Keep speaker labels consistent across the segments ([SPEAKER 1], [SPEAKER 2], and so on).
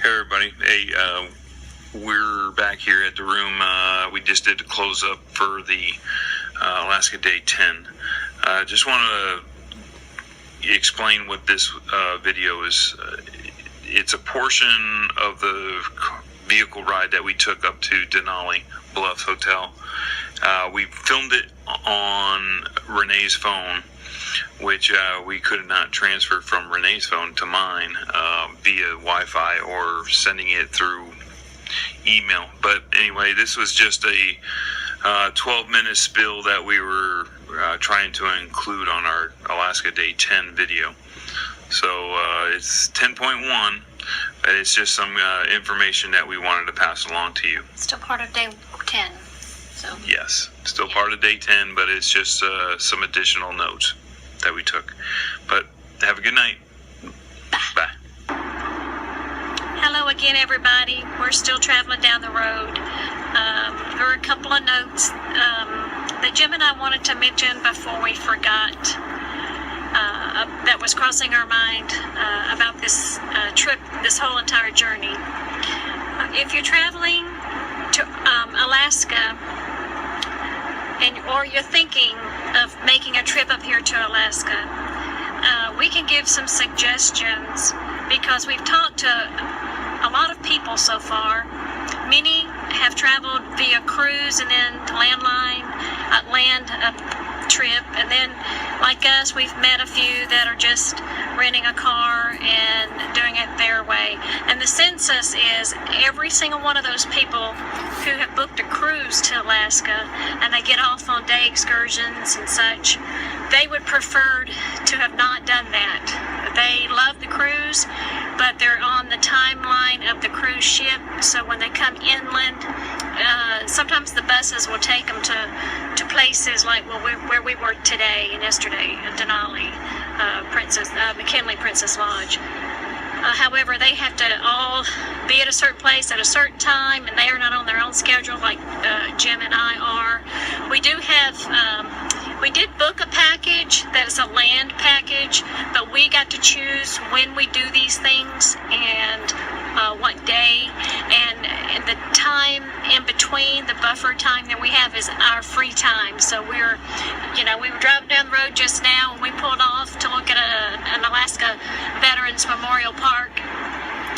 [SPEAKER 1] Hey everybody, we're back here at the room. We just did the close up for the Alaska Day 10. Just want to explain what this video is. It's a portion of the vehicle ride that we took up to Denali Bluffs Hotel. We filmed it on Renee's phone, which we could not transfer from Renee's phone to mine via Wi-Fi or sending it through email. But anyway, this was just a 12-minute spill that we were trying to include on our Alaska Day 10 video. So it's 10.1, but it's just some information that we wanted to pass along to you.
[SPEAKER 2] Still part of Day 10. So.
[SPEAKER 1] Yes, still part of Day 10, but it's just some additional notes that we took. But have a good night. Bye.
[SPEAKER 2] Hello again, everybody. We're still traveling down the road. There were a couple of notes that Jim and I wanted to mention before we forgot that was crossing our mind about this trip, this whole entire journey. If you're traveling to Alaska, or you're thinking of making a trip up here to Alaska, we can give some suggestions because we've talked to a lot of people so far. Many have traveled via cruise and then land trip, and then like us, we've met a few that are just renting a car and doing it their way. And the census is every single one of those people who have booked a cruise to Alaska and they get off on day excursions and such, they would prefer to have not done that. They love the cruise, but they're on the timeline of the cruise ship, so when they come inland, sometimes the buses will take them to places like where we were today and yesterday in Denali, McKinley Princess Lodge. However, they have to all be at a certain place at a certain time, and they are not on their own schedule like Jim and I are. We did book a package that is a land package, but we got to choose when we do these things and what day, and the time in between, the buffer time that we have is our free time. So we were driving down the road just now and we pulled off to look at an Alaska Veterans Memorial Park.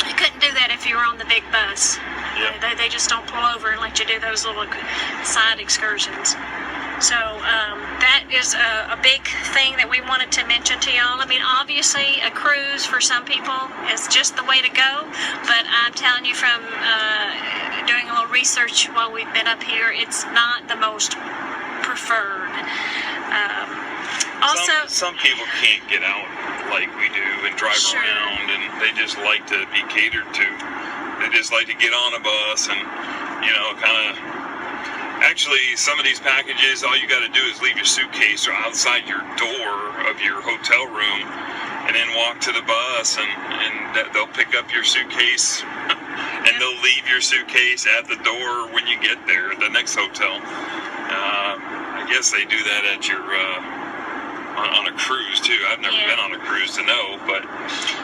[SPEAKER 2] You couldn't do that if you were on the big bus. Yep. They just don't pull over and let you do those little side excursions. So that is a big thing that we wanted to mention to y'all. I mean, obviously, a cruise for some people is just the way to go, but I'm telling you from doing a little research while we've been up here, it's not the most preferred. Also,
[SPEAKER 1] some people can't get out like we do and drive around, and they just like to be catered to. They just like to get on a bus and, kind of... Actually, some of these packages, all you got to do is leave your suitcase or outside your door of your hotel room and then walk to the bus, and they'll pick up your suitcase and they'll leave your suitcase at the door when you get there at the next hotel. I guess they do that at your on a cruise too. I've never been on a cruise to know, but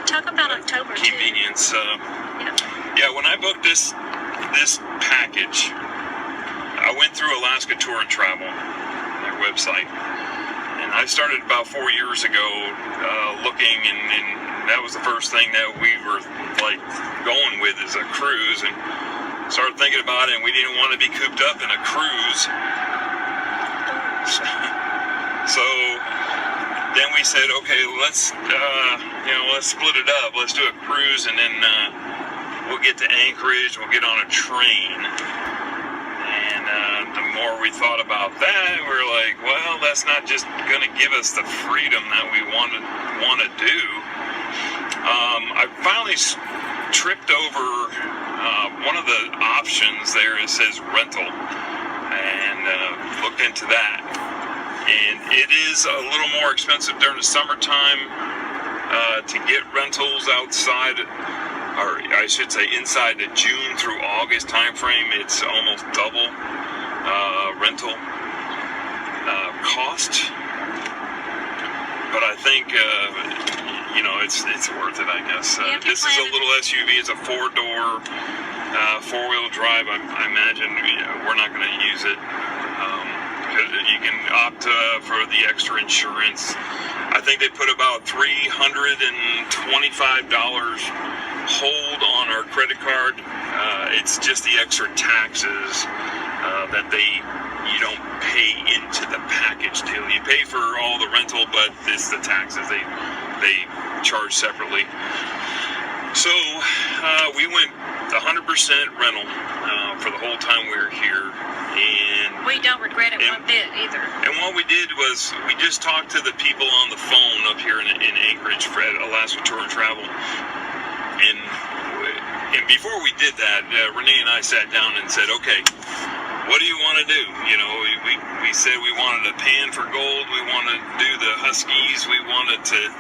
[SPEAKER 2] talk about October
[SPEAKER 1] convenience. When I booked this package, I went through Alaska Tour and Travel, their website, and I started about 4 years ago looking, and that was the first thing that we were going with is a cruise, and started thinking about it, and we didn't want to be cooped up in a cruise. So then we said, okay, let's split it up. Let's do a cruise, and then we'll get to Anchorage. We'll get on a train. And the more we thought about that, we were like, well, that's not just going to give us the freedom that we want to do. I finally tripped over one of the options there. It says rental, and looked into that. And it is a little more expensive during the summertime to get rentals outside, or I should say inside the June through August time frame. It's almost double rental cost. But I think it's worth it, I guess.
[SPEAKER 2] Yeah, if you're
[SPEAKER 1] This is a
[SPEAKER 2] planning-
[SPEAKER 1] little SUV. It's a 4-door, 4-wheel drive. I imagine we're not going to use it. You can opt for the extra insurance. I think they put about $325 hold on our credit card. It's just the extra taxes that you don't pay into the package deal. You pay for all the rental, but it's the taxes they charge separately. So we went 100% rental for the whole time we were here, and
[SPEAKER 2] We don't regret it one bit either.
[SPEAKER 1] and what we did was we just talked to the people on the phone up here in Anchorage for Alaska Tour and Travel, and before we did that, Renee and I sat down and said, okay, what do you want to do? We said we wanted to pan for gold, we wanted to do the Huskies, we wanted to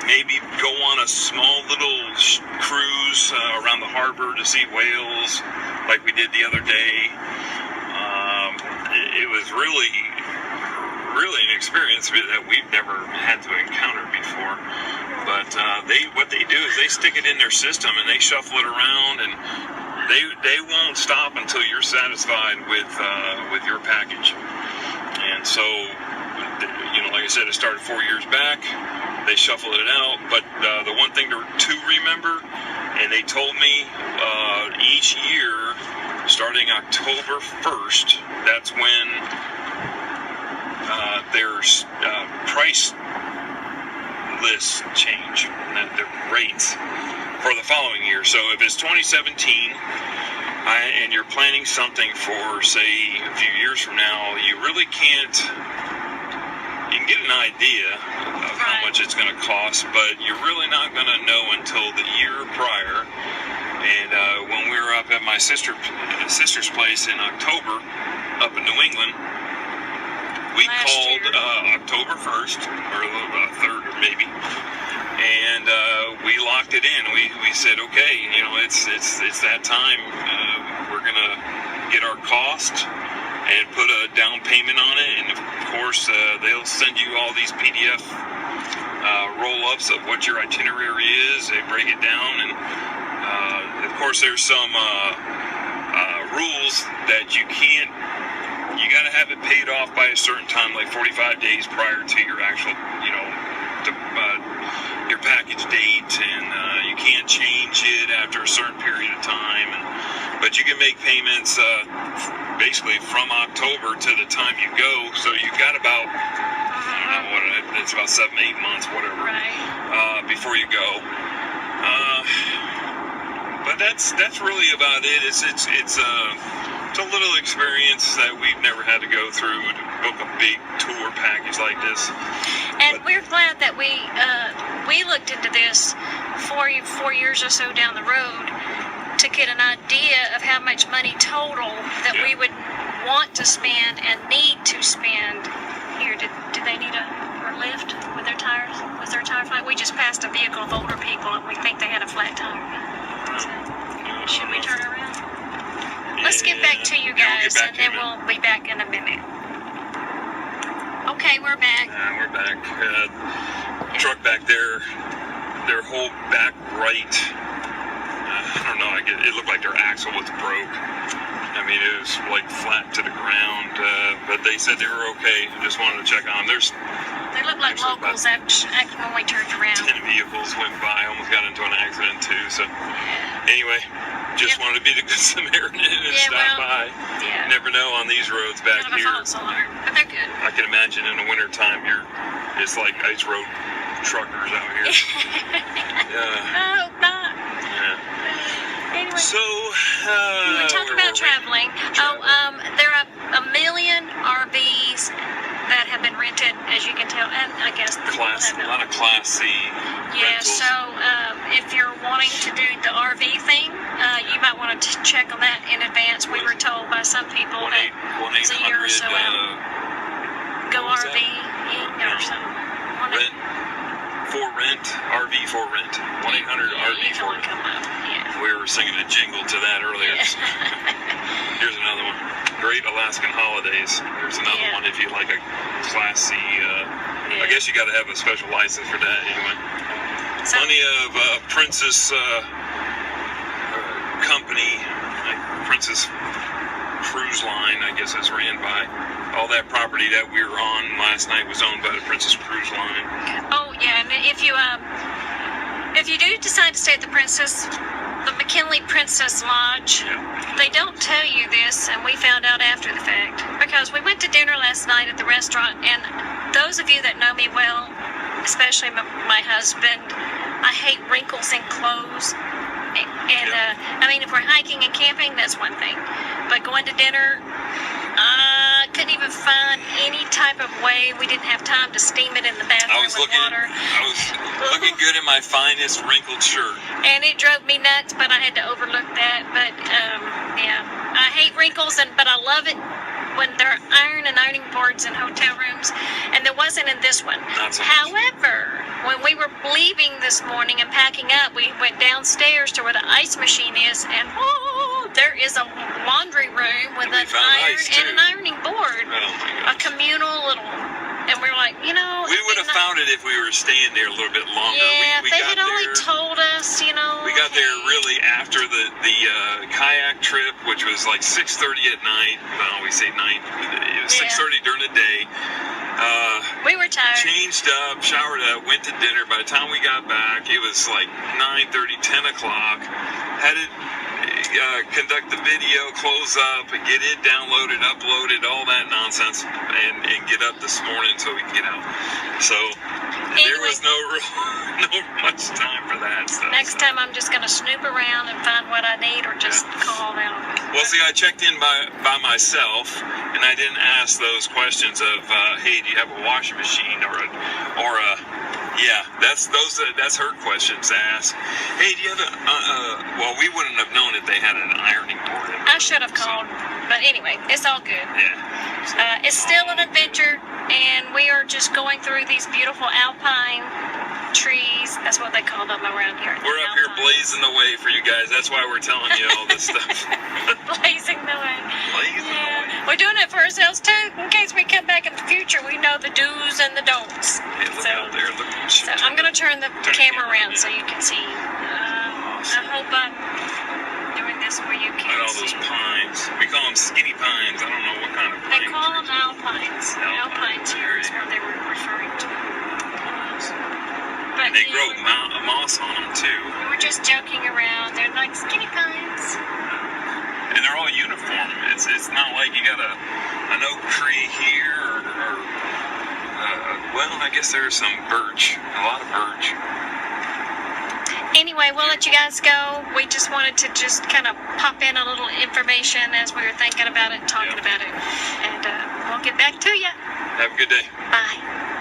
[SPEAKER 1] maybe go on a small little cruise around the harbor to see whales like we did the other day. It was really an experience that we've never had to encounter before. But what they do is they stick it in their system and they shuffle it around, and they won't stop until you're satisfied with your package. And so, like I said, it started 4 years back. They shuffled it out, but the one thing to remember, and they told me each year, starting October 1st, that's when there's price lists change, the rates for the following year. So if it's 2017, and you're planning something for, say, a few years from now, you really can't. You can get an idea of how much it's going to cost, but you're really not going to know until the year prior. And when we were up at my sister's place in October, up in New England, we called October 1st, or 3rd, or maybe, and we locked it in. We said, okay, it's that time. We're gonna get our cost and put a down payment on it, and of course they'll send you all these PDF roll-ups of what your itinerary is. They break it down, and of course there's some rules that you can't. You got to have it paid off by a certain time, like 45 days prior to your actual, your package date, and you can't change it after a certain period of time. But you can make payments basically from October to the time you go. So you've got about, I don't know it's about 7-8 months, whatever, before you go. But that's really about it. It's a little experience that we've never had to go through to book a big tour package like this.
[SPEAKER 2] And we're glad that we looked into this 4 years or so down the road to get an idea of how much money total that we would want to spend and need to spend. Here, did they need a lift with their tires? Was their tire flat? We just passed a vehicle of older people and we think they had a flat tire. So, should we turn around? Let's get back to you guys, and then we'll be back in a minute. Okay, we're back.
[SPEAKER 1] We're back. Truck back there, their whole back right, I don't know, it looked like their axle was broke. I mean, it was like flat to the ground, but they said they were okay. Just wanted to check on them.
[SPEAKER 2] They look like locals when we turned around.
[SPEAKER 1] 10 vehicles went by, almost got into an accident too. So anyway, just wanted to be the good Samaritan and stop by.
[SPEAKER 2] Yeah.
[SPEAKER 1] You never know on these roads back here.
[SPEAKER 2] False alarm, but they're good.
[SPEAKER 1] I can imagine in the wintertime, it's like ice road truckers out here.
[SPEAKER 2] Oh, God.
[SPEAKER 1] Yeah.
[SPEAKER 2] Anyway.
[SPEAKER 1] So,
[SPEAKER 2] we were talking about traveling. There are a million RVs that have been rented, as you can tell, and I guess the
[SPEAKER 1] a lot of Class C
[SPEAKER 2] Yeah,
[SPEAKER 1] rentals.
[SPEAKER 2] so if you're wanting to do the RV thing, you might want to check on that in advance. We were told by some people that it's a year or so out. Go RV or something.
[SPEAKER 1] Rent for rent, RV for rent. 1-800-RV for rent. We were singing a jingle to that earlier. Here's another one. Great Alaskan Holidays. There's another one if you like a Class C. I guess you got to have a special license for that anyway.
[SPEAKER 2] So,
[SPEAKER 1] Plenty of Princess company, like Princess Cruise Line, I guess it's ran by. All that property that we were on last night was owned by the Princess Cruise Line.
[SPEAKER 2] oh yeah, and if you do decide to stay at the McKinley Princess Lodge, they don't tell you this, and we found out after the fact, because we went to dinner last night at the restaurant, and those of you that know me well, especially my husband, I hate wrinkles in clothes. And I mean, if we're hiking and camping, that's one thing, but going to dinner, I couldn't even find any type of way. We didn't have time to steam it in the bathroom with water.
[SPEAKER 1] I was looking good in my finest wrinkled shirt.
[SPEAKER 2] And it drove me nuts, but I had to overlook that. But yeah, I hate wrinkles, but I love it when there are ironing boards in hotel rooms, and there wasn't in this one.
[SPEAKER 1] Not so much.
[SPEAKER 2] However, when we were leaving this morning and packing up, we went downstairs to where the ice machine is, and there is a laundry room with an iron and an ironing board, a communal little. And we were like,
[SPEAKER 1] we would have found it if we were staying there a little bit longer.
[SPEAKER 2] Yeah,
[SPEAKER 1] we
[SPEAKER 2] they
[SPEAKER 1] got
[SPEAKER 2] had only
[SPEAKER 1] there,
[SPEAKER 2] told us,
[SPEAKER 1] We got there really after the kayak trip, which was like 6:30 at night. Well, we say night. It was 6:30 during the day.
[SPEAKER 2] We were tired.
[SPEAKER 1] Changed up, showered up, went to dinner. By the time we got back, it was like 9:30, 10 o'clock. Had to conduct the video, close up, get it downloaded, uploaded, all that nonsense, and get up this morning so we can get out. So there was no much time for that stuff.
[SPEAKER 2] Next time I'm just going to snoop around and find what I need, or just call them.
[SPEAKER 1] Well, see, I checked in by myself, and I didn't ask those questions of, hey, do you have a washing machine or a yeah, that's her questions to ask. Hey, do you have well, we wouldn't have known if they had an ironing board.
[SPEAKER 2] I should have called, but anyway, it's all good.
[SPEAKER 1] Yeah.
[SPEAKER 2] It's still an adventure, and we are just going through these beautiful alpine trees. That's what they call them around here.
[SPEAKER 1] We're up here blazing the way for you guys. That's why we're telling you all this stuff.
[SPEAKER 2] Blazing the way.
[SPEAKER 1] Blazing the way.
[SPEAKER 2] We're doing it for ourselves too, in case we come back in the future. We know the do's and the don'ts.
[SPEAKER 1] Hey, look out there. Look.
[SPEAKER 2] So I'm going to turn the camera around so you can see. I hope I'm doing this where you can
[SPEAKER 1] Look at all those pines. We call them skinny pines. I don't know what kind of pine.
[SPEAKER 2] They call them alpines. Alpines here is what they were referring to. But
[SPEAKER 1] And they grow moss on them too.
[SPEAKER 2] We were just joking around. They're like skinny pines.
[SPEAKER 1] And they're all uniform. It's not like you got an oak tree here or well, I guess there's some birch, a lot of birch.
[SPEAKER 2] Anyway, we'll let you guys go. We just wanted to just kind of pop in a little information as we were thinking about it and talking about it. And we'll get back to you.
[SPEAKER 1] Have a good day.
[SPEAKER 2] Bye.